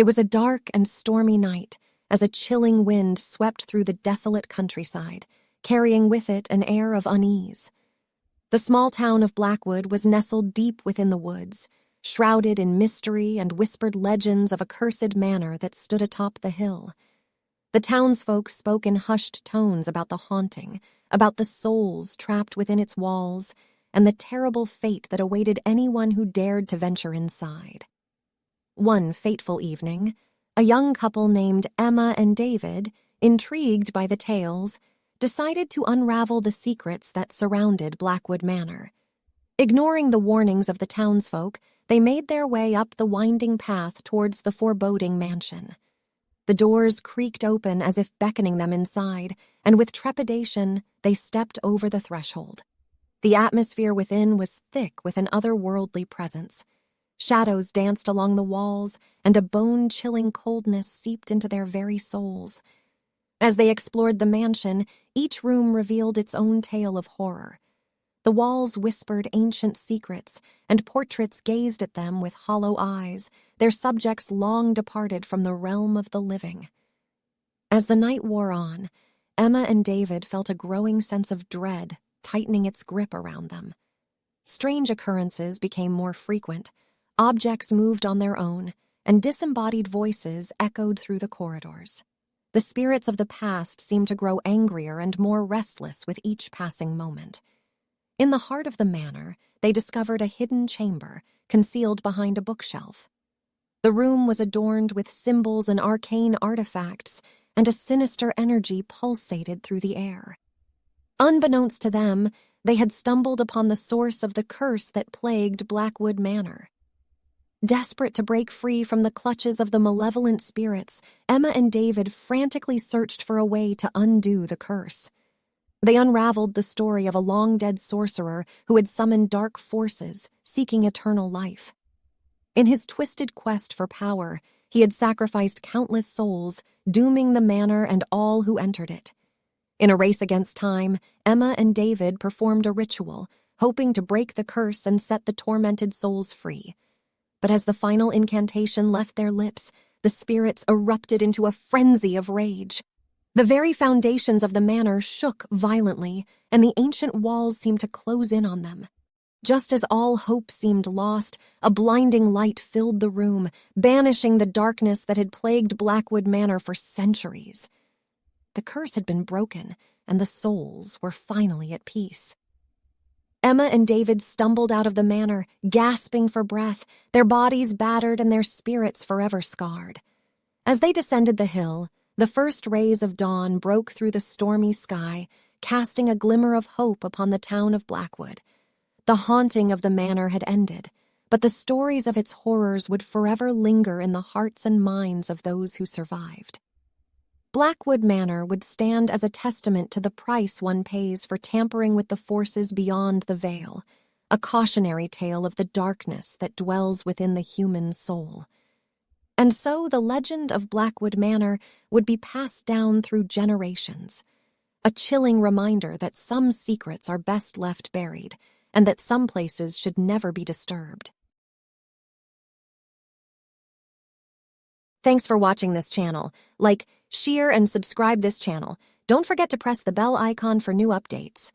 It was a dark and stormy night as a chilling wind swept through the desolate countryside, carrying with it an air of unease. The small town of Blackwood was nestled deep within the woods, shrouded in mystery and whispered legends of a cursed manor that stood atop the hill. The townsfolk spoke in hushed tones about the haunting, about the souls trapped within its walls, and the terrible fate that awaited anyone who dared to venture inside. One fateful evening, a young couple named Emma and David, intrigued by the tales, decided to unravel the secrets that surrounded Blackwood Manor. Ignoring the warnings of the townsfolk, they made their way up the winding path towards the foreboding mansion. The doors creaked open as if beckoning them inside, and with trepidation, they stepped over the threshold. The atmosphere within was thick with an otherworldly presence. Shadows danced along the walls, and a bone-chilling coldness seeped into their very souls. As they explored the mansion, each room revealed its own tale of horror. The walls whispered ancient secrets, and portraits gazed at them with hollow eyes, their subjects long departed from the realm of the living. As the night wore on, Emma and David felt a growing sense of dread tightening its grip around them. Strange occurrences became more frequent, objects moved on their own, and disembodied voices echoed through the corridors. The spirits of the past seemed to grow angrier and more restless with each passing moment. In the heart of the manor, they discovered a hidden chamber, concealed behind a bookshelf. The room was adorned with symbols and arcane artifacts, and a sinister energy pulsated through the air. Unbeknownst to them, they had stumbled upon the source of the curse that plagued Blackwood Manor. Desperate to break free from the clutches of the malevolent spirits, Emma and David frantically searched for a way to undo the curse. They unraveled the story of a long-dead sorcerer who had summoned dark forces, seeking eternal life. In his twisted quest for power, he had sacrificed countless souls, dooming the manor and all who entered it. In a race against time, Emma and David performed a ritual, hoping to break the curse and set the tormented souls free. But as the final incantation left their lips, the spirits erupted into a frenzy of rage. The very foundations of the manor shook violently, and the ancient walls seemed to close in on them. Just as all hope seemed lost, a blinding light filled the room, banishing the darkness that had plagued Blackwood Manor for centuries. The curse had been broken, and the souls were finally at peace. Emma and David stumbled out of the manor, gasping for breath, their bodies battered and their spirits forever scarred. As they descended the hill, the first rays of dawn broke through the stormy sky, casting a glimmer of hope upon the town of Blackwood. The haunting of the manor had ended, but the stories of its horrors would forever linger in the hearts and minds of those who survived. Blackwood Manor would stand as a testament to the price one pays for tampering with the forces beyond the veil, a cautionary tale of the darkness that dwells within the human soul. And so the legend of Blackwood Manor would be passed down through generations, a chilling reminder that some secrets are best left buried, and that some places should never be disturbed. Thanks for watching this channel. Like, share, and subscribe this channel. Don't forget to press the bell icon for new updates.